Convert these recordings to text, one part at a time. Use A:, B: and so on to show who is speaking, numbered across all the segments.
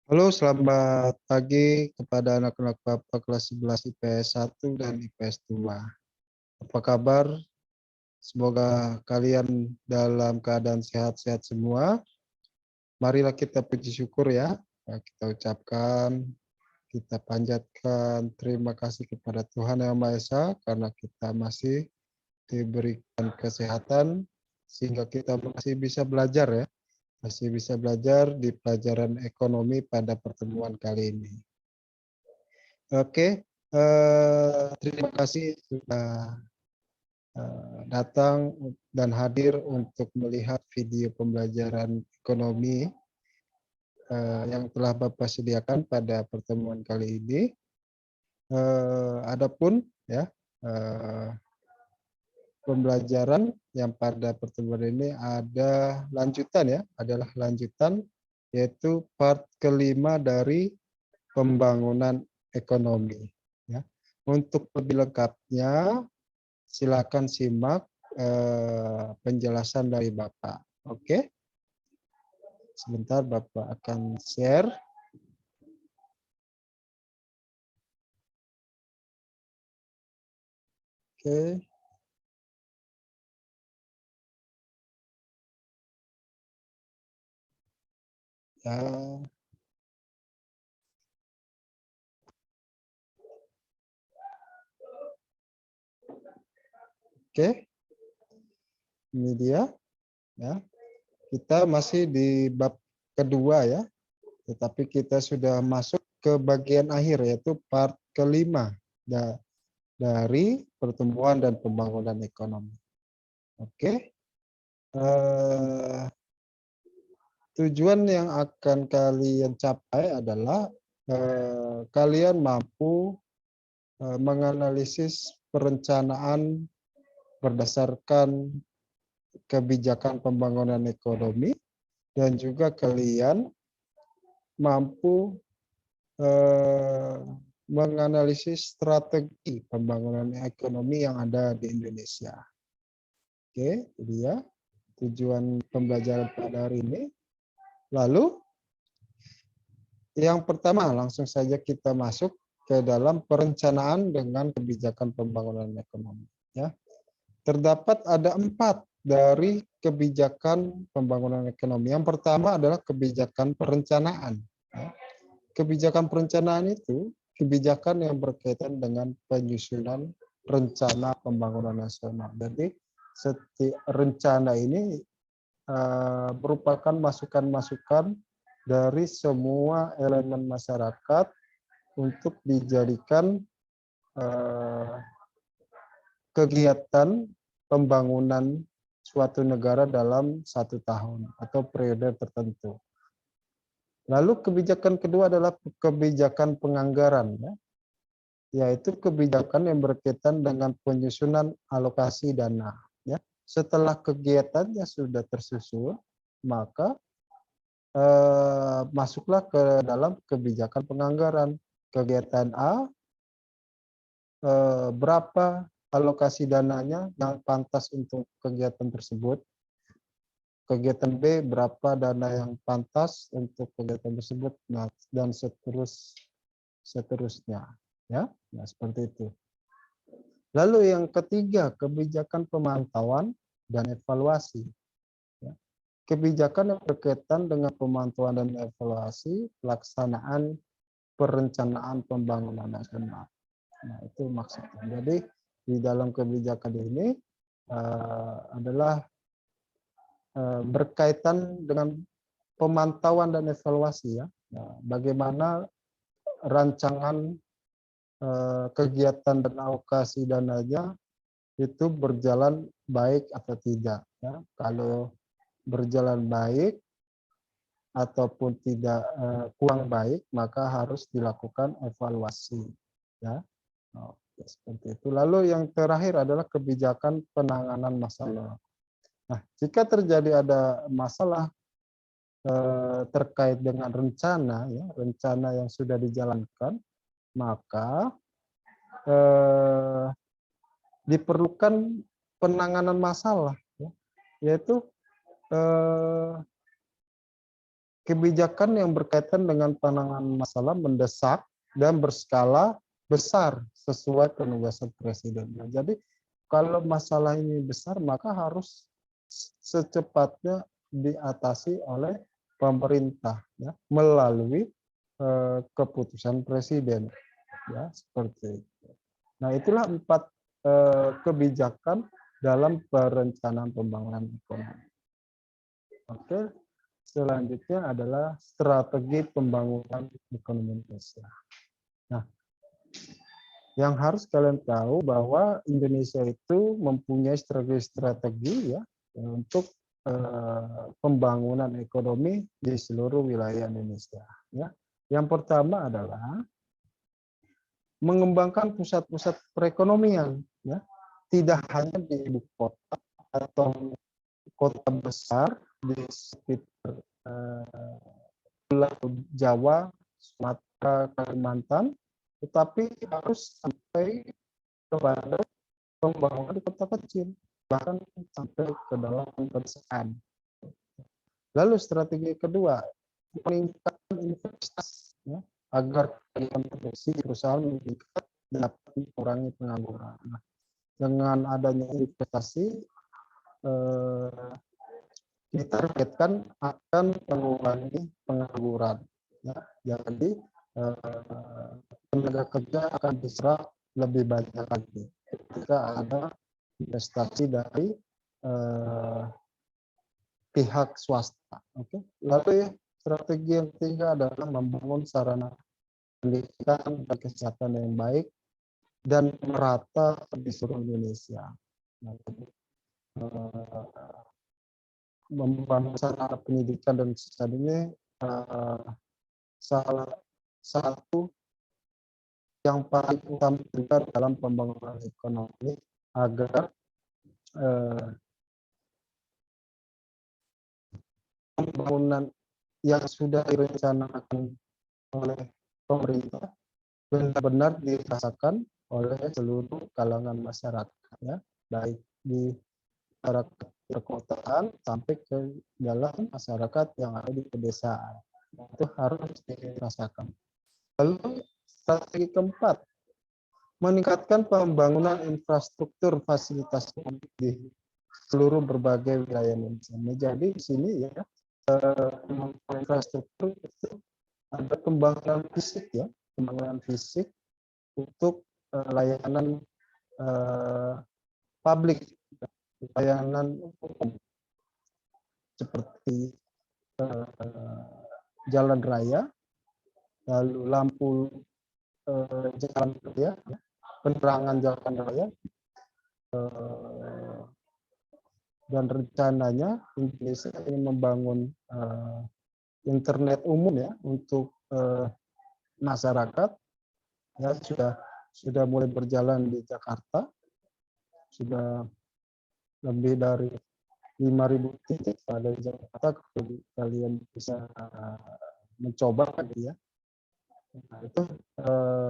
A: Halo, selamat pagi kepada anak-anak Bapak kelas 11 IPS 1 dan IPS 2. Apa kabar? Semoga kalian dalam keadaan sehat-sehat semua. Marilah kita puji syukur ya. Kita ucapkan, kita panjatkan terima kasih kepada Tuhan Yang Maha Esa karena kita masih diberikan kesehatan sehingga kita masih bisa belajar ya. Masih bisa belajar di pelajaran ekonomi pada pertemuan kali ini. Oke, terima kasih sudah, datang dan hadir untuk melihat video pembelajaran ekonomi, yang telah Bapak sediakan pada pertemuan kali ini. Adapun ya, eee, pembelajaran yang pada pertemuan ini adalah lanjutan yaitu part kelima dari pembangunan ekonomi, ya. Untuk lebih lengkapnya silakan simak, penjelasan dari Bapak. Oke, sebentar Bapak akan share. Oke, ya, oke, ini dia, ya. Kita masih di bab kedua ya, tetapi kita sudah masuk ke bagian akhir yaitu part kelima dari pertumbuhan dan pembangunan ekonomi. Oke, tujuan yang akan kalian capai adalah kalian mampu menganalisis perencanaan berdasarkan kebijakan pembangunan ekonomi dan juga kalian mampu eh, menganalisis strategi pembangunan ekonomi yang ada di Indonesia. Oke, itu dia tujuan pembelajaran pada hari ini. Lalu yang pertama langsung saja kita masuk ke dalam perencanaan dengan kebijakan pembangunan ekonomi. Ya, terdapat ada 4 dari kebijakan pembangunan ekonomi. Yang pertama adalah kebijakan perencanaan. Ya. Kebijakan perencanaan itu kebijakan yang berkaitan dengan penyusunan rencana pembangunan nasional. Jadi setiap rencana ini merupakan masukan-masukan dari semua elemen masyarakat untuk dijadikan kegiatan pembangunan suatu negara dalam 1 tahun atau periode tertentu. Lalu kebijakan kedua adalah kebijakan penganggaran, ya, yaitu kebijakan yang berkaitan dengan penyusunan alokasi dana. Ya. Setelah kegiatannya sudah tersusun, maka masuklah ke dalam kebijakan penganggaran. Kegiatan A, berapa alokasi dananya yang pantas untuk kegiatan tersebut. Kegiatan B, berapa dana yang pantas untuk kegiatan tersebut, nah, dan seterusnya. Ya, nah, seperti itu. Lalu yang ketiga, kebijakan pemantauan dan evaluasi. Ya. Kebijakan yang berkaitan dengan pemantauan dan evaluasi pelaksanaan perencanaan pembangunan nasional. Nah, itu maksudnya. Jadi di dalam kebijakan ini adalah berkaitan dengan pemantauan dan evaluasi ya. Nah, bagaimana rancangan kegiatan dan alokasi dananya itu berjalan baik atau tidak ya. Kalau berjalan baik ataupun tidak kurang baik maka harus dilakukan evaluasi ya. Oke, seperti itu. Lalu yang terakhir adalah kebijakan penanganan masalah. Nah, jika terjadi ada masalah terkait dengan rencana ya, rencana yang sudah dijalankan, maka eh, diperlukan penanganan masalah ya, yaitu eh, kebijakan yang berkaitan dengan penanganan masalah mendesak dan berskala besar sesuai penugasan presiden. Nah, jadi kalau masalah ini besar maka harus secepatnya diatasi oleh pemerintah ya melalui keputusan presiden ya seperti itu. Nah, itulah 4 kebijakan dalam perencanaan pembangunan ekonomi. Oke, selanjutnya adalah strategi pembangunan ekonomi Indonesia. Nah, yang harus kalian tahu bahwa Indonesia itu mempunyai strategi-strategi ya untuk pembangunan ekonomi di seluruh wilayah Indonesia. Ya, yang pertama adalah mengembangkan pusat-pusat perekonomian, ya, tidak hanya di ibu kota atau kota besar di sekitar Pulau Jawa, Sumatera, Kalimantan, tetapi harus sampai kepada pembangunan di kota kecil, bahkan sampai ke dalam pedesaan. Lalu strategi kedua, meningkatkan investasi ya, agar produksi perusahaan meningkat dapat mengurangi pengangguran. Nah, dengan adanya investasi ditargetkan akan mengurangi pengangguran. Ya, jadi tenaga kerja akan diserap lebih banyak lagi ketika ada investasi dari pihak swasta. Oke. Lalu strategi yang ketiga adalah membangun sarana pendidikan dan kesehatan yang baik dan merata di seluruh Indonesia. Membangun sarana pendidikan dan kesehatan ini salah satu yang paling utama juga dalam pembangunan ekonomi agar pembangunan yang sudah direncanakan oleh pemerintah benar-benar dirasakan oleh seluruh kalangan masyarakat, ya, baik di masyarakat perkotaan sampai ke dalam masyarakat yang ada di pedesaan. Itu harus dirasakan. Lalu strategi keempat, meningkatkan pembangunan infrastruktur fasilitas publik di seluruh berbagai wilayah Indonesia. Jadi di sini ya infrastruktur itu ada pembangunan fisik ya, pembangunan fisik untuk layanan publik, layanan umum seperti jalan raya, lalu lampu jalan raya, penerangan jalan raya, dan rencananya Indonesia ingin membangun internet umum ya untuk masyarakat, ya sudah mulai berjalan di Jakarta, sudah lebih dari 5.000 titik ada di Jakarta. Kalian bisa mencoba gitu ya. Nah, itu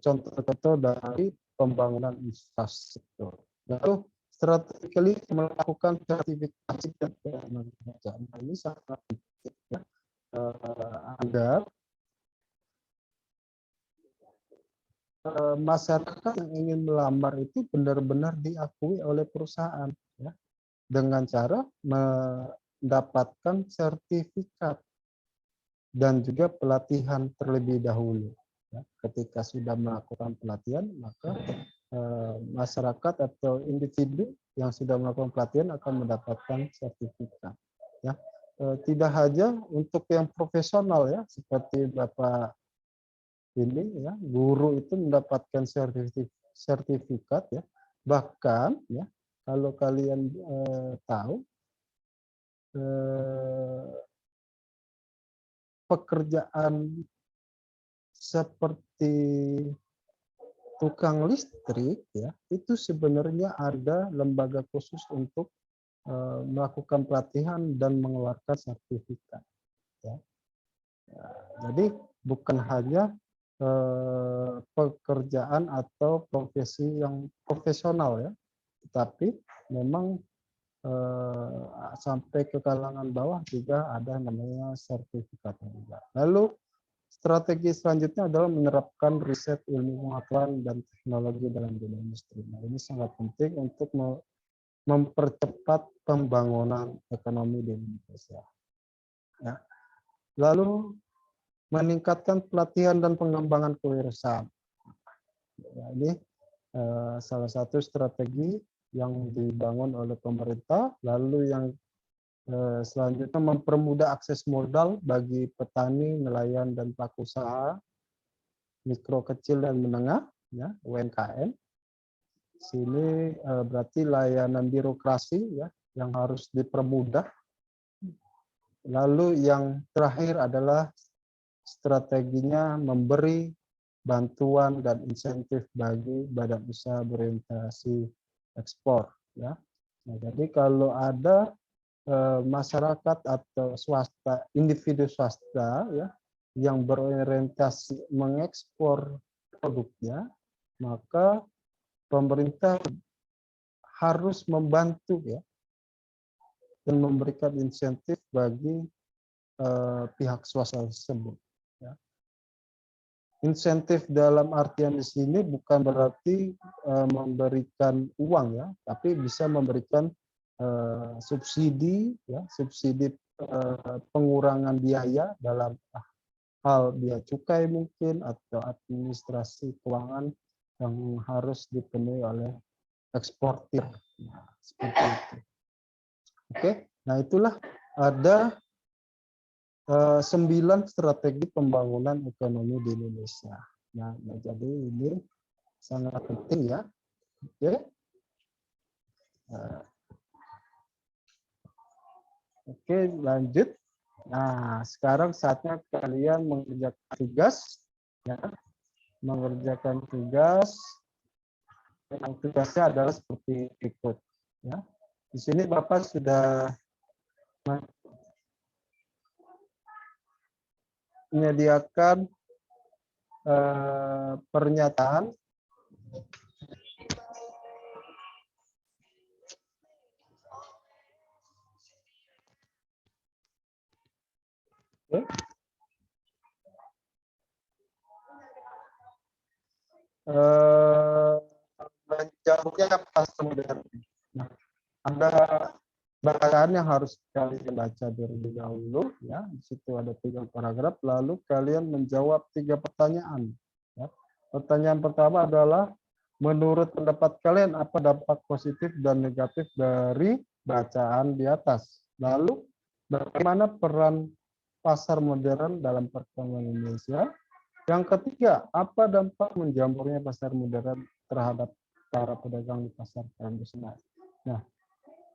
A: contoh-contoh dari pembangunan infrastruktur. Lalu strategi melakukan sertifikasi dan pekerjaan. Nah, ini sangat penting ya, agar masyarakat yang ingin melamar itu benar-benar diakui oleh perusahaan ya, dengan cara mendapatkan sertifikat dan juga pelatihan terlebih dahulu. Ya, ketika sudah melakukan pelatihan, maka masyarakat atau individu yang sudah melakukan pelatihan akan mendapatkan sertifikat. Ya, tidak hanya untuk yang profesional ya, seperti Bapak ini ya, guru itu mendapatkan sertifikat ya. Bahkan ya, kalau kalian tahu pekerjaan seperti tukang listrik ya, itu sebenarnya ada lembaga khusus untuk melakukan pelatihan dan mengeluarkan sertifikat ya. Jadi bukan hanya pekerjaan atau profesi yang profesional ya, tetapi memang sampai ke kalangan bawah juga ada namanya sertifikat juga. Lalu strategi selanjutnya adalah menerapkan riset ilmu pengetahuan dan teknologi dalam dunia industri. Nah, ini sangat penting untuk mempercepat pembangunan ekonomi di Indonesia. Ya. Lalu meningkatkan pelatihan dan pengembangan kewirausahaan. Ya, ini salah satu strategi yang dibangun oleh pemerintah. Lalu yang selanjutnya mempermudah akses modal bagi petani, nelayan, dan pelaku usaha mikro, kecil, dan menengah, ya, UMKM. Sini berarti layanan birokrasi, ya, yang harus dipermudah. Lalu yang terakhir adalah strateginya memberi bantuan dan insentif bagi badan usaha berorientasi ekspor. Ya. Nah, jadi kalau ada masyarakat atau swasta, individu swasta, ya, yang berorientasi mengekspor produknya, maka pemerintah harus membantu, ya, dan memberikan insentif bagi pihak swasta tersebut. Ya. Insentif dalam artian di sini bukan berarti memberikan uang, ya, tapi bisa memberikan subsidi, ya, subsidi pengurangan biaya dalam hal biaya cukai mungkin atau administrasi keuangan yang harus dipenuhi oleh eksportir. Nah, seperti itu. Oke, nah itulah ada 9 strategi pembangunan ekonomi di Indonesia. Nah, jadi ini sangat penting, ya. Oke. Oke, lanjut. Nah, sekarang saatnya kalian mengerjakan tugas, ya. Mengerjakan tugas. Yang tugasnya adalah seperti berikut, ya. Di sini Bapak sudah menyediakan pernyataan menjawabnya pasar modern. Nah, ada bacaan yang harus kalian baca terlebih dahulu, ya. Di situ ada 3 paragraf, lalu kalian menjawab 3 pertanyaan. Ya. Pertanyaan pertama adalah, menurut pendapat kalian apa dampak positif dan negatif dari bacaan di atas? Lalu bagaimana peran pasar modern dalam perekonomian Indonesia? Yang ketiga, apa dampak menjamurnya pasar modern terhadap para pedagang di pasar tradisional? Nah,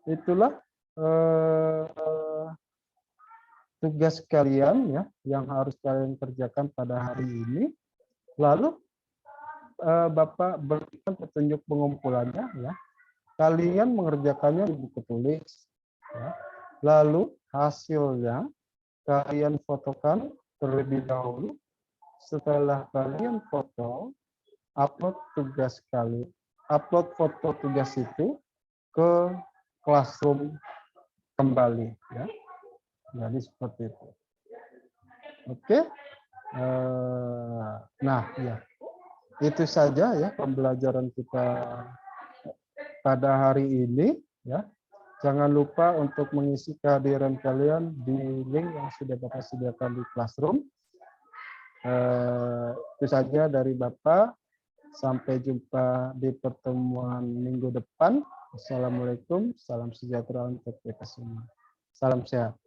A: itulah tugas kalian, ya, yang harus kalian kerjakan pada hari ini. Lalu Bapak berikan petunjuk pengumpulannya, ya. Kalian mengerjakannya di buku tulis, ya. Lalu hasilnya kalian fotokan terlebih dahulu. Setelah kalian foto, upload foto tugas itu ke Classroom kembali, ya. Jadi seperti itu. Oke. Nah, ya. Itu saja, ya, pembelajaran kita pada hari ini, ya. Jangan lupa untuk mengisi kehadiran kalian di link yang sudah Bapak sediakan di Classroom. Itu saja dari Bapak. Sampai jumpa di pertemuan minggu depan. Assalamualaikum, salam sejahtera untuk kita semua. Salam sehat.